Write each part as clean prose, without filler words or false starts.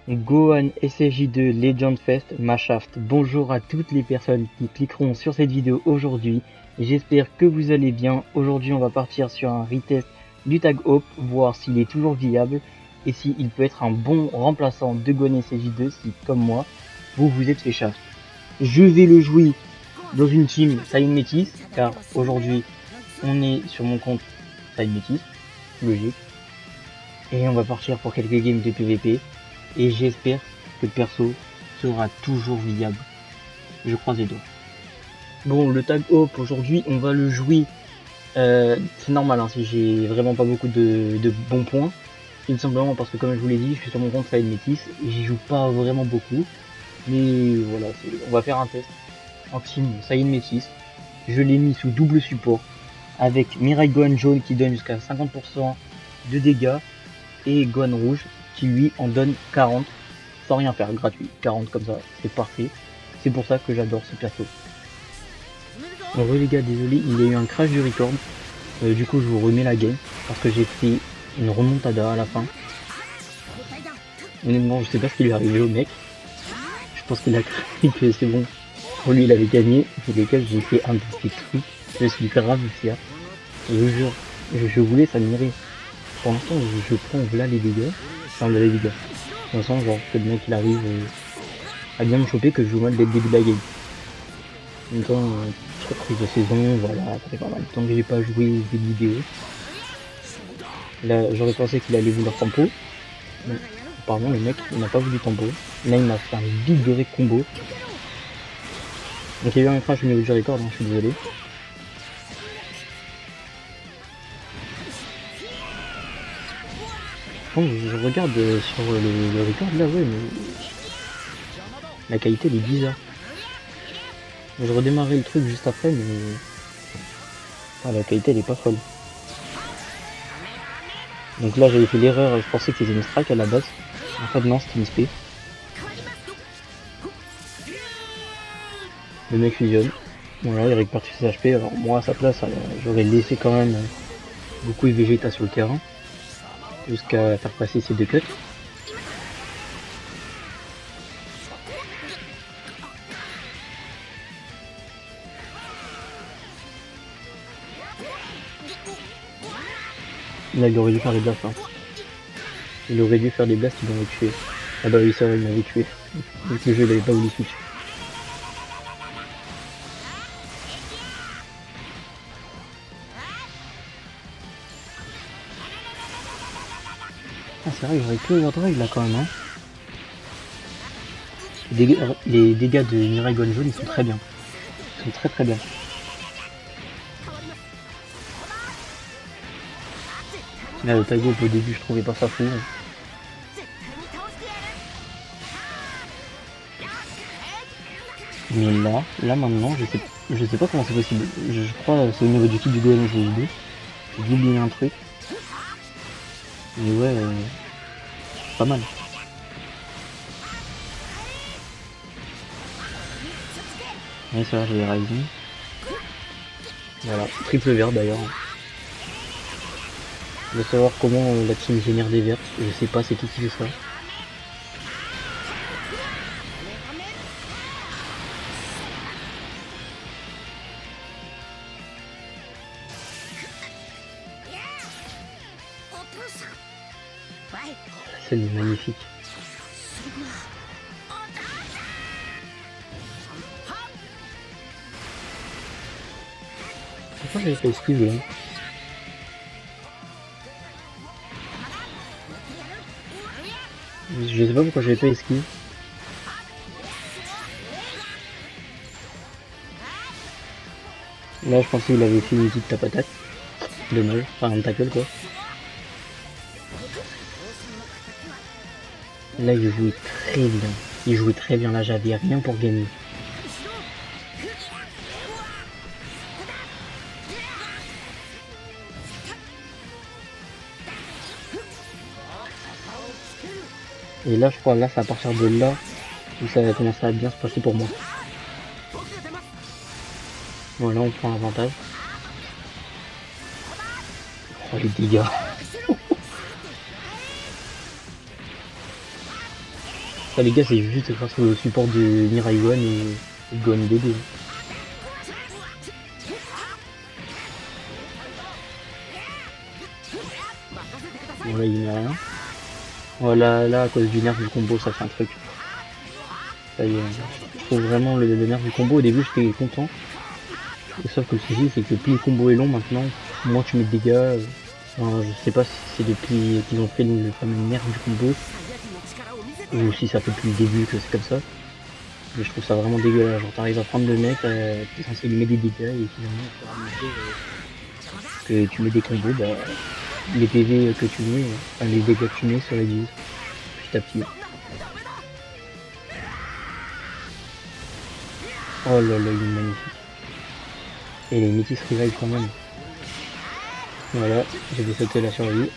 Gohan SSJ2 Legend Fest Mashaft. Bonjour à toutes les personnes qui cliqueront sur cette vidéo aujourd'hui. J'espère que vous allez bien. Aujourd'hui on va partir sur un retest du Tag Hope, voir s'il est toujours viable et s'il peut être un bon remplaçant de Gohan SSJ2 si, comme moi, vous vous êtes fait shaft. Je vais le jouer dans une team Saiyan Métis, car aujourd'hui on est sur mon compte Saiyan Métis, logique. Et on va partir pour quelques games de PVP. Et j'espère que le perso sera toujours viable. Je croise les doigts. Bon, le Tag Hope aujourd'hui, on va le jouer. C'est normal hein, si j'ai vraiment pas beaucoup de bons points. Tout simplement parce que, comme je vous l'ai dit, je suis sur mon compte Saiyan Métis et j'y joue pas vraiment beaucoup. Mais voilà, on va faire un test en team Saiyan Métis. Je l'ai mis sous double support avec Mirai Gohan jaune qui donne jusqu'à 50% de dégâts et Gohan rouge qui lui en donne 40 sans rien faire, gratuit. 40 comme ça, c'est parfait. C'est pour ça que j'adore ce perso. En vrai les gars, désolé, il y a eu un crash du record. Du coup je vous remets la game parce que j'ai fait une remontada à la fin. Honnêtement je sais pas ce qui lui est arrivé au mec. Je pense qu'il a cru que c'est bon. Pour lui il avait gagné. Et les gars j'ai fait un petit truc. Je suis grave fier. Je vous jure, je voulais s'admirer. Pour l'instant je prends là les dégâts. Enfin là les dégâts. Pour l'instant genre que le mec il arrive à bien me choper que je joue mal dès le début de la game. En même temps, surprise de saison, voilà, ça fait pas mal de temps que j'ai pas joué des vidéos. Là j'aurais pensé qu'il allait vouloir tempo. Mais apparemment le mec il n'a pas voulu tempo. Là il m'a fait un big direct combo. Donc il y a eu un crash au niveau du record, hein, je suis désolé. Bon, je regarde sur le record là, ouais, mais la qualité elle est bizarre. Je redémarrais le truc juste après, mais la qualité elle est pas folle. Donc là j'avais fait l'erreur, je pensais que c'était une strike à la base. En fait non, c'était une SP. Le mec fusionne. Voilà, il récupère ses HP. Alors moi à sa place, j'aurais laissé quand même beaucoup de Vegeta sur le terrain. Jusqu'à faire passer ces deux cuts. Là il aurait dû faire des blasts. Hein. Il aurait dû faire des blasts, il m'aurait tué. Ah bah oui c'est vrai, il m'avait tué. Donc le jeu il avait pas voulu switch. Ah c'est vrai, j'aurais pu overdrive là quand même hein. Les dégâts de Mirai Gohan jaune ils sont très bien. Ils sont très bien. Là le Tag Hope au début je trouvais pas ça fou. Mais là maintenant je sais pas comment c'est possible. Je crois que c'est au niveau du kit du Gohan SSJ2. J'ai oublié un truc. Mais ouais, pas mal. Ouais c'est vrai, j'ai les Rising. Voilà, triple vert d'ailleurs. De savoir comment la team génère des verts, je sais pas c'est qui fait ça. La scène est magnifique. Pourquoi j'avais pas esquivé hein? Je sais pas pourquoi j'avais pas esquivé. Là je pensais qu'il avait fait une petite tapatate. Dommage, enfin un tackle quoi. Là il jouait très bien. Il jouait très bien, là j'avais rien pour gagner. Et là je crois, là c'est à partir de là où ça va commencer à bien se passer pour moi. Voilà, on prend l'avantage. Oh les dégâts. Ça les gars, c'est juste grâce au support de Mirai Gohan et Gohan DD. Bon là il met rien. Voilà, là à cause du nerf du combo ça fait un truc. Ça y est, je trouve vraiment le nerf du combo au début j'étais content. Et sauf que le souci c'est que plus le combo est long maintenant, moins tu mets de dégâts. Enfin, je sais pas si c'est depuis qu'ils ont fait le fameux nerf du combo ou si ça fait depuis le début que c'est comme ça. Mais je trouve ça vraiment dégueulasse. Genre t'arrives à prendre le mec, t'es censé lui mettre des dégâts et finalement au fur et à mesure que tu mets des combos, bah les PV que tu mets, enfin les dégâts que tu mets se réduisent petit à petit. Oh là là, il est magnifique. Et les métis revive quand même. Voilà, j'ai fait sauter la survie.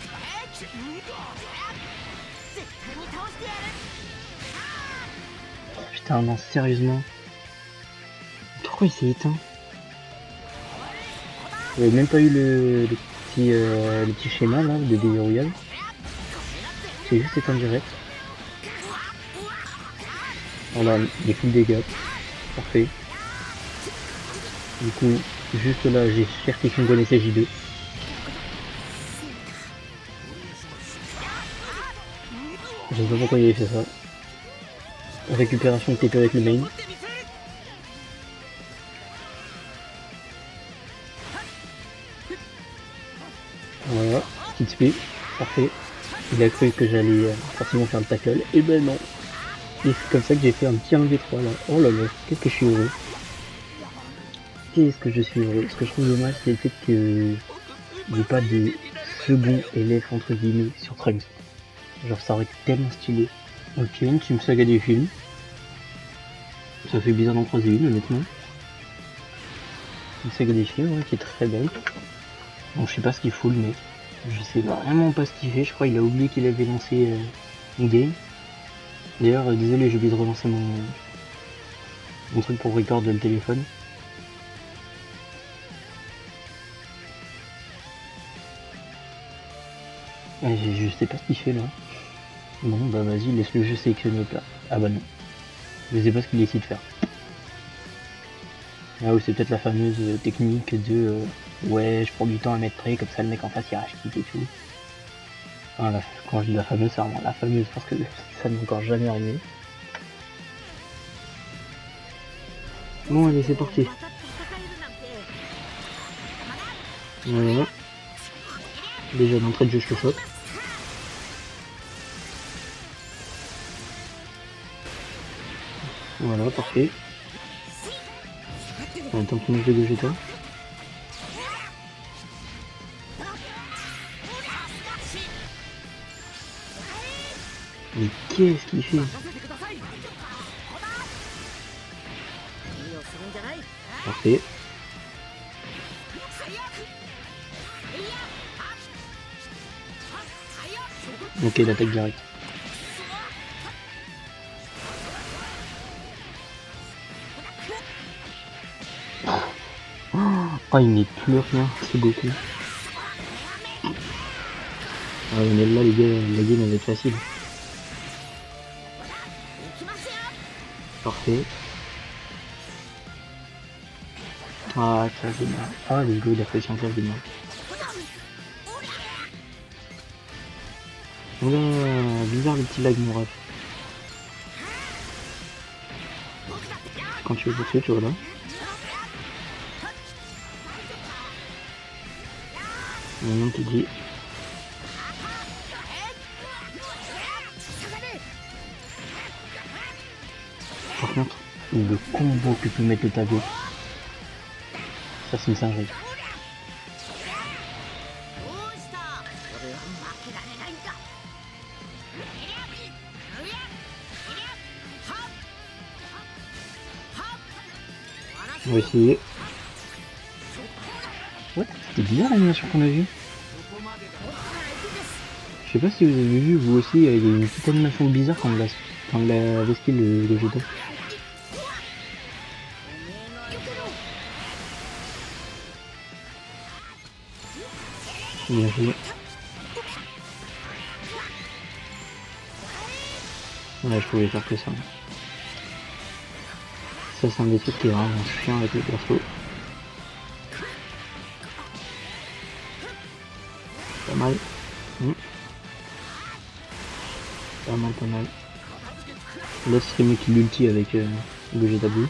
Putain non, sérieusement. Pourquoi il s'est éteint? Il avait même pas eu le petit schéma là de déverrouillage. C'est juste éteint direct. Voilà, des full dégâts. Parfait. Du coup, juste là, j'ai cherché King Gohan SJ2. Je sais pas pourquoi il avait fait ça. Récupération de TP avec le main. Voilà, petite spé, parfait. Il a cru que j'allais forcément faire le tackle, et ben non. Et c'est comme ça que j'ai fait un petit 1v3 là. Oh là là, qu'est-ce que je suis heureux. Qu'est-ce que je suis heureux. Ce que je trouve dommage, c'est le fait que j'ai pas de second élève entre guillemets sur Trunks. Genre ça aurait été tellement stylé. Ok, une team saga des films. Ça fait bizarre d'en croiser une honnêtement. Une saga des films ouais, qui est très belle. Bon je sais pas ce qu'il faut le mec. Je sais vraiment pas ce qu'il fait, je crois qu'il a oublié qu'il avait lancé une game. D'ailleurs désolé j'ai oublié de relancer mon truc pour record le téléphone. Je sais pas ce qu'il fait là. Bon bah vas-y laisse le jeu sélectionner au plat. Ah bah non. Je sais pas ce qu'il essaie de faire. Ah oui c'est peut-être la fameuse technique de ouais je prends du temps à mettre prêt comme ça le mec en face il rage et tout. Enfin, quand je dis la fameuse c'est vraiment la fameuse parce que ça n'est encore jamais arrivé. Bon allez c'est parti. Voilà. Déjà d'entrée de jeu je te choque. Voilà parfait. En même temps que de Gogeta. Mais qu'est-ce qu'il fait? Parfait. Ok, l'attaque directe. Oh, il n'est plus rien, c'est beaucoup. Ah, mais là, les gars, la game elle va être facile. Parfait. Ah, classe des mains. Ah, le go, il a réussi en classe des mains. Oula, bizarre le petit lag, mon ref. Quand tu veux poursuivre, tu vois là. Maintenant, tu dis. Par contre, le combo que peut mettre le Tago, ça c'est une singerie. On va essayer. Ouais, c'était bizarre l'animation qu'on a vue. Je sais pas si vous avez vu, vous aussi, il y a une petite animation bizarre quand il a vesté le jeton. Bien joué. Ouais, je pouvais faire que ça. Ça, c'est un des trucs qui est vraiment chiant avec le perso. Pas mal. Pas mal, pas mal. Là, ce serait mieux qu'il l'ulti avec Gogeta Blue.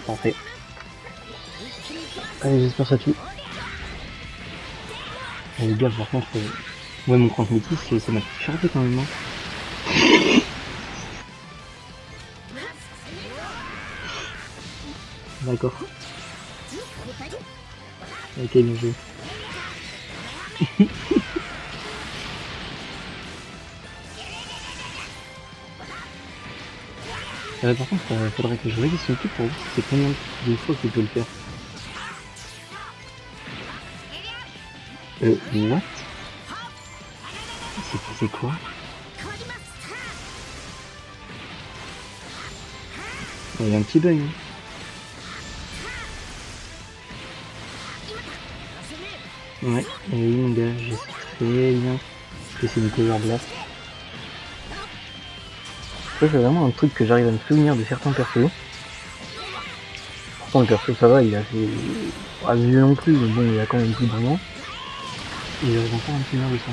Parfait. Allez, j'espère ça tue. Oh, les gars, par contre, ouais, mon compte métis, ça m'a chargé quand même. Hein. D'accord. Ok, bien joué. Par contre, faudrait que je regarde son truc pour voir c'est combien de fois qu'il peut le faire. What? C'est quoi? Il y a un petit bug. Hein. Ouais, et oui mon gars, je sais très bien que c'est une cover blast. Ça c'est vraiment un truc que j'arrive à me souvenir de certains persos. Pourtant le perso ça va, il a fait pas vieux non plus, mais bon il a quand même plus d'un an. Et j'arrive encore à me souvenir de ça.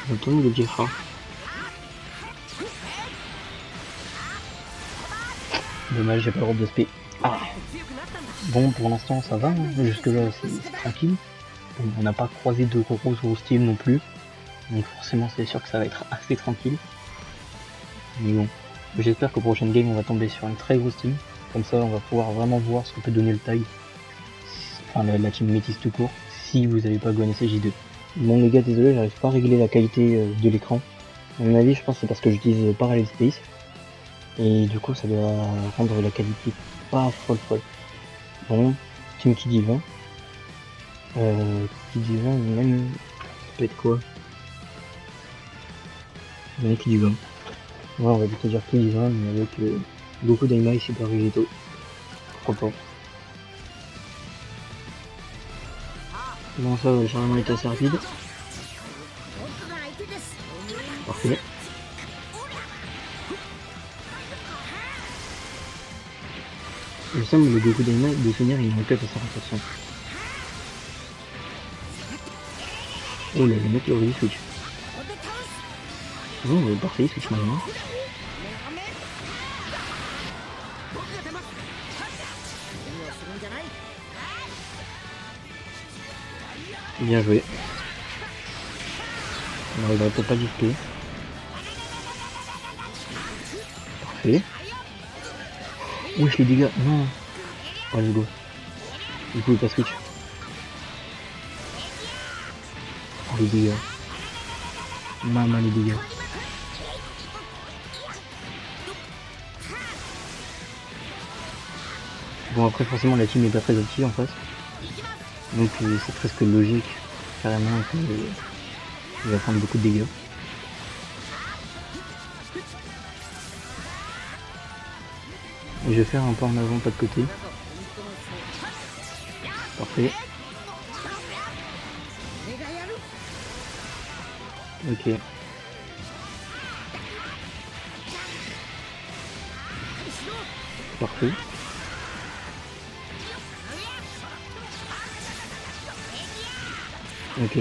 J'entends le petit rat. Dommage, j'ai pas le droit de SP. Ah. Bon, pour l'instant ça va, hein. Jusque là c'est tranquille. Bon, on n'a pas croisé de gros teams non plus. Donc forcément c'est sûr que ça va être assez tranquille. Mais bon, j'espère qu'au prochain game on va tomber sur une très grosse team. Comme ça on va pouvoir vraiment voir ce que peut donner le tag. Enfin la team métis tout court, si vous n'avez pas gagné CJ2. Bon les gars, désolé, j'arrive pas à régler la qualité de l'écran. À mon avis je pense que c'est parce que j'utilise Parallel Space. Et du coup ça doit rendre la qualité pas folle. Bon, team qui dit 20. Qui dit 20 même... Ça peut être quoi? Qui dit 20. Ouais, on va plutôt dire qui dit 20 mais avec beaucoup d'Aima et Super Vegeto. Pourquoi pas. Bon ça le chargement est assez rapide. Parfait. Il me semble que le Goku d'Aima de finir il manque à 100%. Oh là, le mec il aurait dû switch. Bon, parfait, il switch maintenant. Bien joué. Alors il aurait peut-être pas display. Parfait. Wesh les dégâts, non. Oh let's go. Il pouvait pas switch. Oh les dégâts. Maman les dégâts. Bon après forcément la team est pas très active en face. Donc c'est presque logique carrément qu'il va prendre beaucoup de dégâts. Et je vais faire un pas en avant, pas de côté. Parfait. Ok. Parfait. Ok.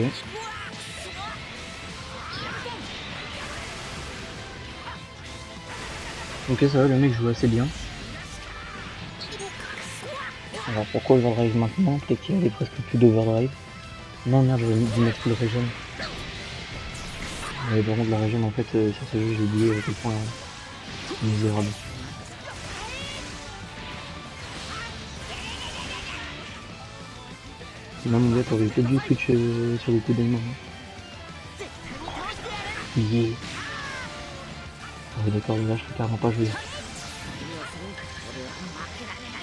Ok ça va, le mec joue assez bien. Alors pourquoi overdrive maintenant? Peut-être qu'il avait presque plus d'overdrive. Non merde, j'aurais dû mettre full région. Mais par contre la région en fait sur ce jeu j'ai oublié à quel point c'est misérable. Sinon mon gars t'aurais peut-être dû switch sur le coup d'aimer. Yeah. Ah oui d'accord, là je peux carrément pas jouer.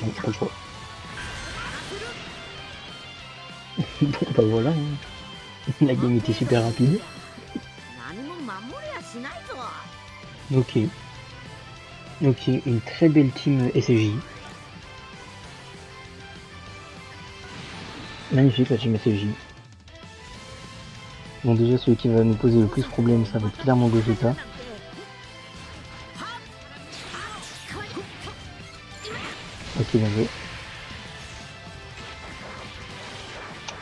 Bon, pas le choix. Bon bah voilà, hein. La game était super rapide. Ok. Ok, une très belle team SJ. Magnifique la team SJ. Bon, déjà, celui qui va nous poser le plus de problème, ça va être clairement Gogeta. Ok, bien joué.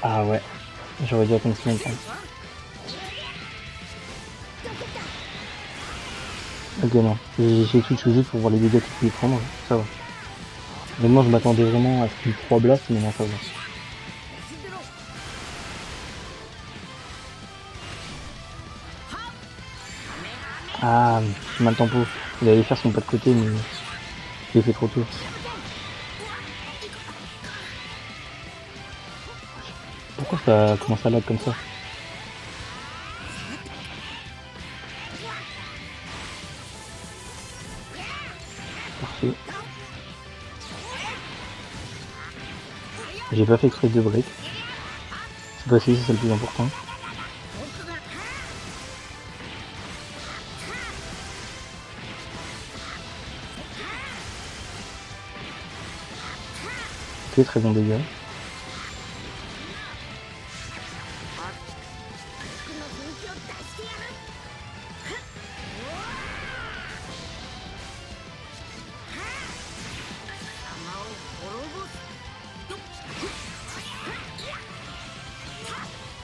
Ah ouais, j'aurais dû attendre ce longtemps. Ok, non, j'ai tout juste pour voir les dégâts qu'il pouvait prendre, ça va. Mais moi, je m'attendais vraiment à ce qu'il 3 blasts, mais non, ça va. Ah, mal tempo. Il allait faire son pas de côté, mais il fait trop tôt. Pourquoi ça commence à lag comme ça? Parfait. J'ai pas fait exprès de break. C'est pas si c'est le plus important. Ok, très bon dégât.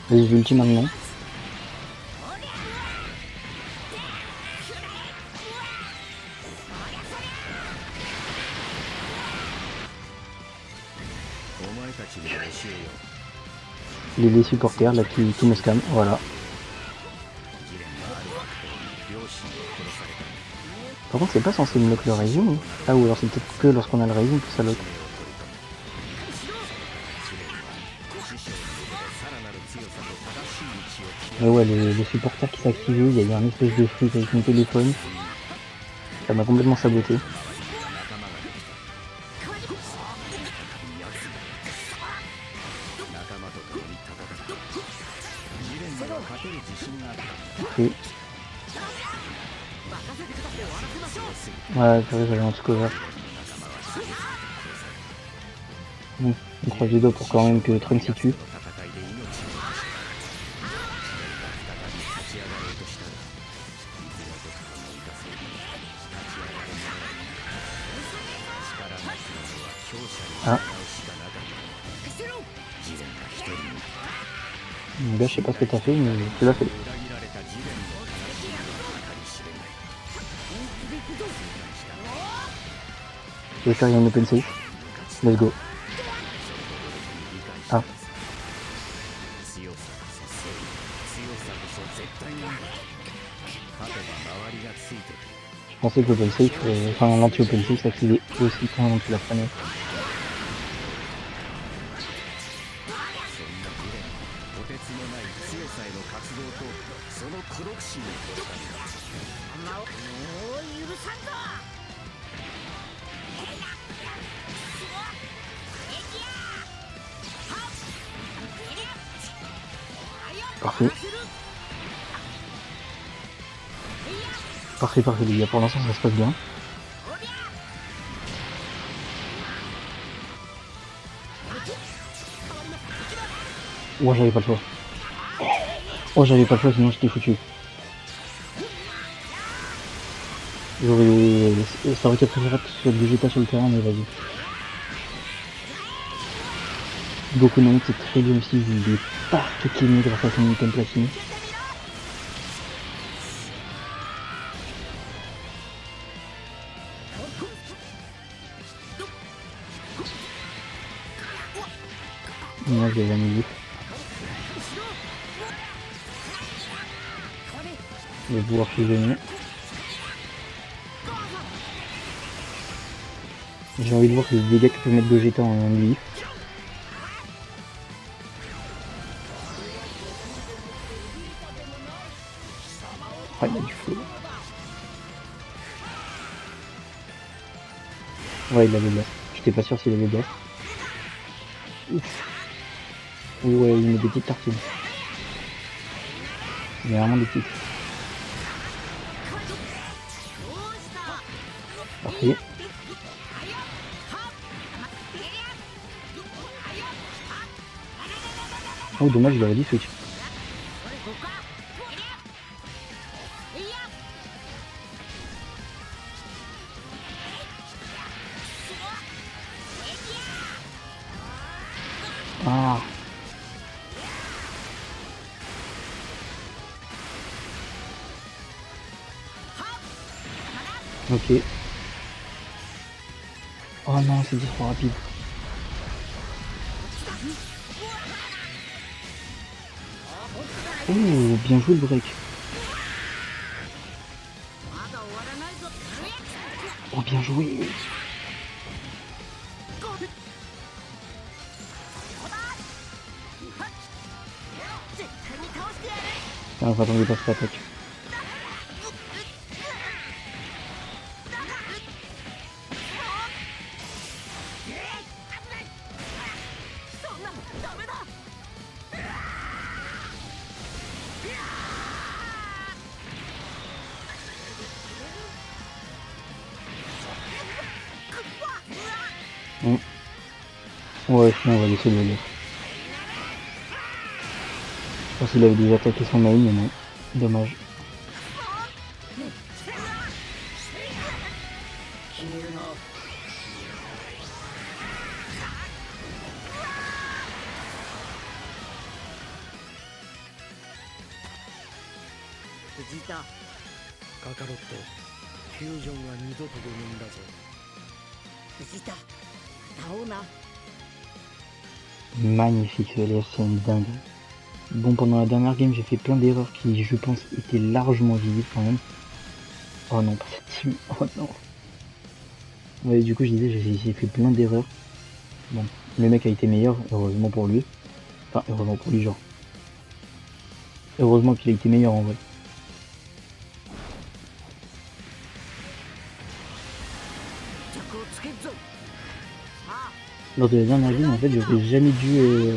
Vas-y, j'ulti maintenant. Les supporters là qui me scam, voilà. Par contre, c'est pas censé me lock le régime. Ah, ou alors c'est peut-être que lorsqu'on a le régime que ça lock. Mais ouais, les supporters qui s'activaient, il y a eu un espèce de freeze avec mon téléphone. Ça m'a complètement saboté. Okay. Ouais, c'est vrai, j'avais un truc cover. Bon, on croise les doigts pour quand même que Trunks s'y tue. Ah. Mon gars, je sais pas ce que t'as fait, mais tu l'as fait. Je vais faire une open safe. Let's go. Ah. Je pensais que l'open safe, enfin l'anti-open safe s'activait aussi quand tu la prenais. Parfait. Parfait, parfait les gars, pour l'instant ça se passe bien. Oh, j'avais pas le choix. Oh, j'avais pas le choix, sinon j'étais foutu. Ça aurait été préférable que ce soit Vegeta sur le terrain, mais vas-y. Goku non, c'est très bien aussi, il est partout cleané grâce à son item platine. Moi je l'ai mis. Je vais pouvoir fusionner. J'ai envie de voir les dégâts que peut mettre Gogeta en lui. Ah, il y a du feu. Ouais, il avait blast. J'étais pas sûr s'il avait blast. Ouf. Ouais, il met des petites tartines. Il est vraiment des petites. Parfait. Oh dommage, il aurait dit switch. Ah. Ok. Oh non, c'est trop rapide. Oh, bien joué le break. Oh, bien joué. Ah, on va attendre de passer l'attaque. Ouais, sinon on va laisser le lire. Je pense qu'il avait déjà attaqué son main, mais non. Dommage. Magnifique ce LF, c'est une dingue. Bon, pendant la dernière game, j'ai fait plein d'erreurs qui, je pense, étaient largement visibles quand même. Oh non, pas cette team. Oh non. Ouais, du coup, je disais, j'ai fait plein d'erreurs. Bon, le mec a été meilleur, heureusement pour lui. Enfin, heureusement pour lui, genre. Heureusement qu'il a été meilleur en vrai. Lors de la dernière game, en fait, j'aurais jamais dû...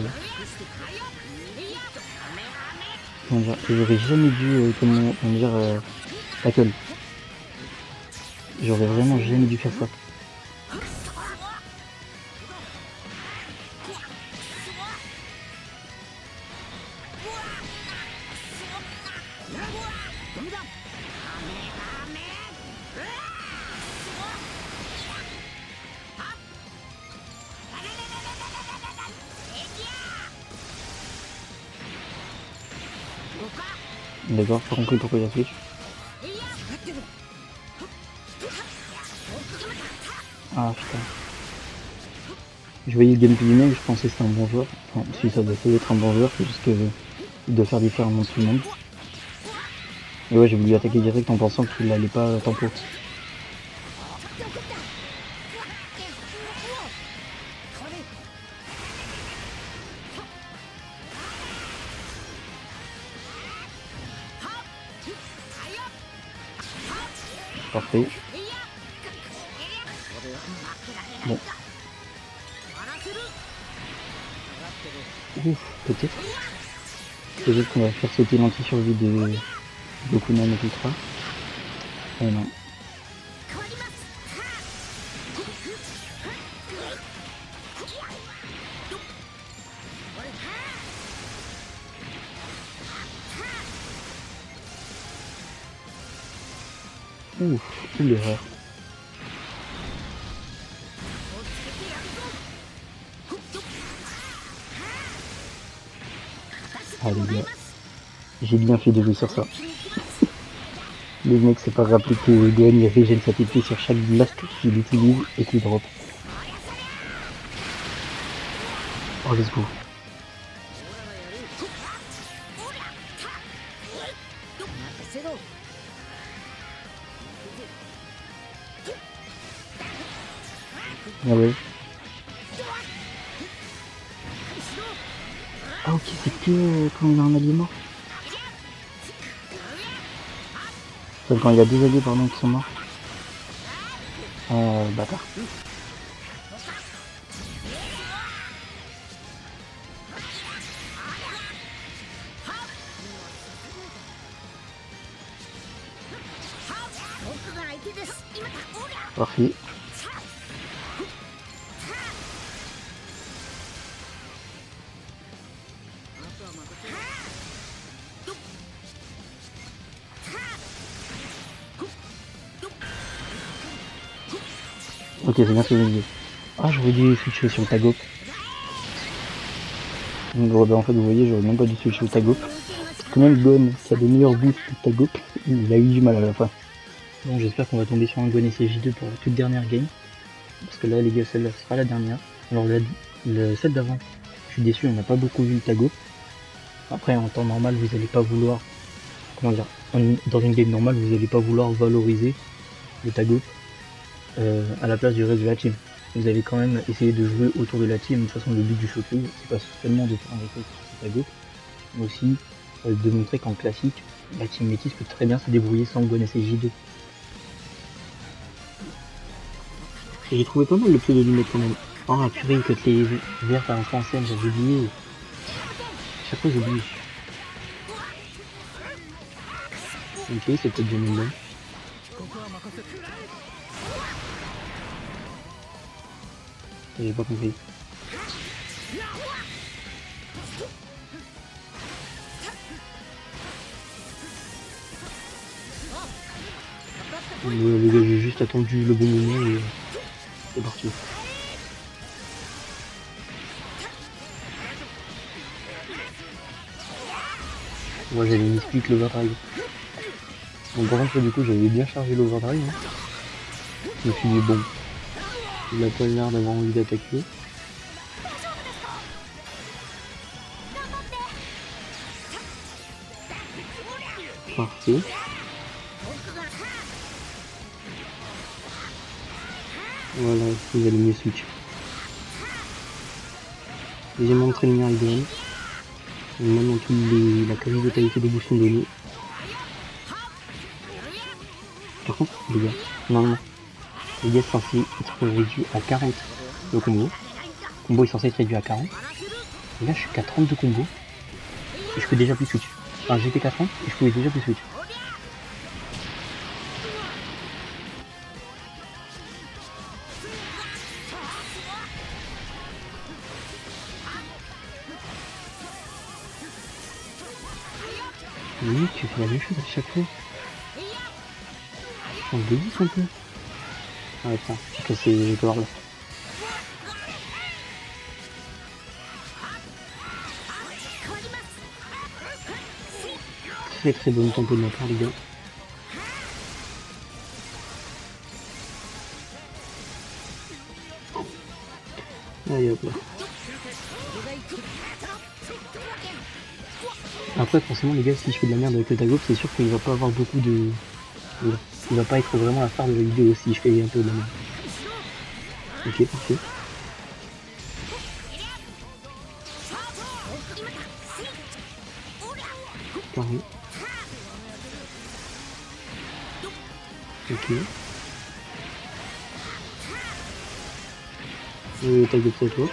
j'aurais jamais dû, comment dire, tackle. J'aurais vraiment jamais dû faire ça. D'accord, pas compris pourquoi il a switch. Ah putain. Je voyais le gameplay du mec, je pensais que c'était un bon joueur. Enfin, si ça doit être un bon joueur, c'est juste qu'il doit faire différemment de tout le monde. Et ouais, j'ai voulu attaquer direct en pensant qu'il allait pas tempo. Parfait. Bon. Ouf, peut-être. Peut-être qu'on va faire sauter l'anti-survie de Gokunan et Ultra. Eh non. Ouf, l'erreur. Ah les gars, j'ai bien fait de jouer sur ça. Le mec s'est pas rappelé que Gohan il régène sa TP sur chaque blast qu'il utilise et qu'il drop. Oh let's go. Ah ouais. Ah ok, c'est que quand il a un allié mort. C'est quand il y a deux alliés pardon qui sont morts. Bâtard. Parfait. Ok, c'est bien ce que je disais. Ah, j'aurais dû switcher sur le Tagop. Bon, bah, en fait, vous voyez, j'aurais même pas dû switcher le Tagop. Parce que même Gon, qui a des meilleurs boosts que le Tagop, il a eu du mal à la fin. Bon, j'espère qu'on va tomber sur un Gon SJ2 pour la toute dernière game. Parce que là, les gars, celle-là sera la dernière. Alors, celle d'avant, je suis déçu, on n'a pas beaucoup vu le Tagop. Après, en temps normal, vous allez pas vouloir... Comment dire, dans une game normale, vous allez pas vouloir valoriser le Tagop à la place du reste de la team. Vous allez quand même essayer de jouer autour de la team. De toute façon, le but du showcase, c'est pas seulement de faire un replay sur ce Tagop, mais aussi de montrer qu'en classique, la team Métis peut très bien se débrouiller sans Gon SJ2. Et j'ai trouvé pas mal le pseudo du mec quand même. Oh la purée, que les vertes à l'instant en scène, j'avais oublié. Chaque fois j'oublie. Ok, c'est peut-être bien même. J'ai pas compris. Les gars, j'ai juste attendu le bon moment et c'est parti. Moi j'avais mis split l'overdrive. Donc par contre du coup j'avais bien chargé l'overdrive. Hein. Je me suis dit bon, il a pas l'air d'avoir envie d'attaquer. Parfait. Voilà, vous allez mieux switch. Deuxième entrée de lumière idéale. Maintenant la quasi-totalité des boosts sont donnés. Par contre, les gars, normalement, les gars sont censés être réduits à 40 le combo. Le combo est censé être réduit à 40. Et là, je suis qu'à 30 de combo. Et je peux déjà plus switch. Enfin, j'étais qu'à 30 et je pouvais déjà plus switch. Mais tu fais la même chose à chaque fois. On dévisse un peu. Ah ouais, putain, j'ai cassé, j'ai voir là. Très très bonne tempo de ma part, les gars. Allez hop là. Après, forcément, les gars, si je fais de la merde avec le Tagop, c'est sûr qu'il va pas avoir beaucoup de... Il va pas être vraiment la star de la vidéo si je fais un peu de la merde. Ok, parfait. Carré. Ok. Tagop, c'est à toi.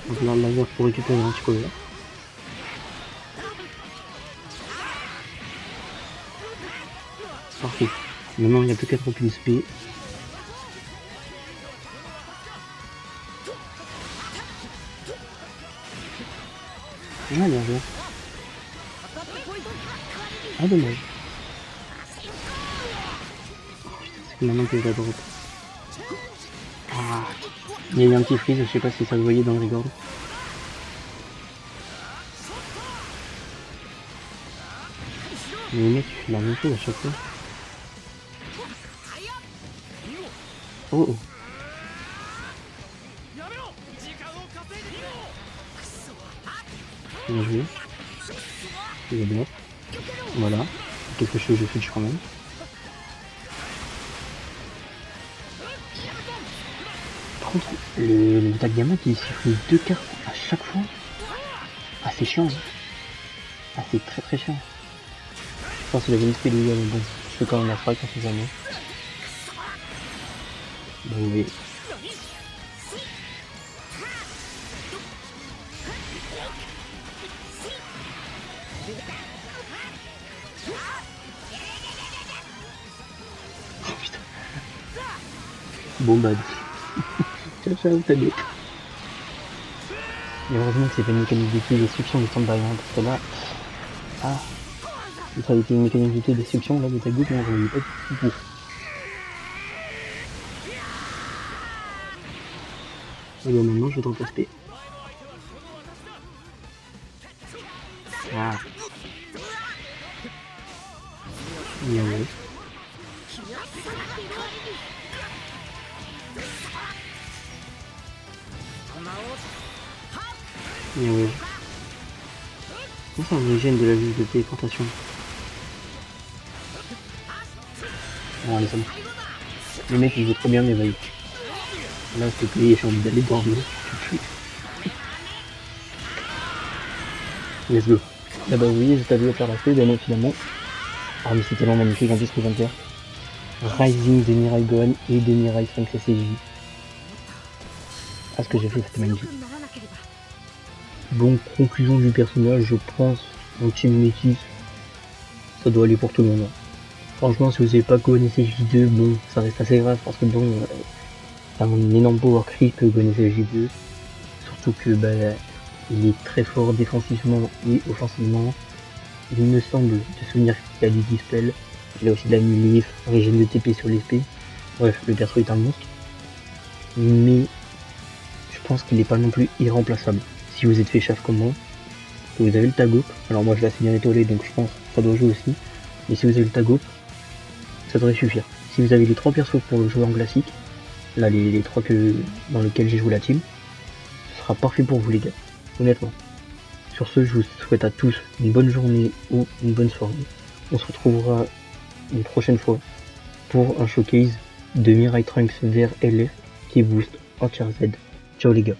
Donc là, laser pour récupérer un petit cover. Parfait. Maintenant, il n'y a plus qu'à trop plus SP. Ah, bien joué. Ah, dommage. C'est maintenant que je la drop. Ah. Il y a eu un petit freeze, je sais pas si ça se voyait dans le record. Mais mec, tu fais la même chose à chaque fois. Oh oh. Bien joué. Il est bien. Voilà. Quelque chose je switch quand même. Par contre, le tag diamant qui siffle 2 cartes à chaque fois. Ah, c'est chiant. Ah, c'est très très chiant. Je pense qu'il avait une spé mais bon, je fais quand même la frappe, on sait jamais. Bon, oui. Bon bah, ciao ciao, salut. Et heureusement que c'est pas une mécanique d'été destruction du stand-by, hein, parce que là, ah, si ça avait été une mécanique d'été destruction, là, de ta goutte, on voyait pas du tout. Et bien maintenant, je vais t'en tester. Ah. Bien ouais. Bien ouais. Comment ça me gêne de la liste de téléportation? Ah, allez, ça me... Le mec il joue trop bien, mais vas-y. Là, s'il te plaît, j'ai envie d'aller dormir. Let's go. Ah bah oui, je t'avais faire la fée, ben non, finalement. Ah mais c'est tellement magnifique en plus ce que je viens de faire. Rising de Mirai Gohan et de Mirai 5 CCJ. Ah, ce que j'ai fait, c'était magnifique. Bon, conclusion du personnage, je pense, en Team Métis, ça doit aller pour tout le monde. Franchement, si vous n'avez pas Gohan SJ2, bon, ça reste assez grave parce que bon, c'est un énorme power creep Gohan SJ2. Surtout que bah, il est très fort défensivement et offensivement. Il me semble de souvenir qu'il a du dispel, il a aussi de la melee, régène de TP sur l'épée. Bref, le perso est un monstre. Mais je pense qu'il n'est pas non plus irremplaçable. Si vous êtes fait chaf comme moi, que vous avez le tag up, alors moi je l'ai assez bien étoilé donc je pense que ça doit jouer aussi. Mais si vous avez le tag up, ça devrait suffire. Si vous avez les 3 persos pour le jouer en classique, là les 3 dans lesquels j'ai joué la team, ce sera parfait pour vous les gars, honnêtement. Sur ce, je vous souhaite à tous une bonne journée ou une bonne soirée. On se retrouvera une prochaine fois pour un showcase de Mirai Trunks vers LF qui booste en tier Z. Ciao les gars.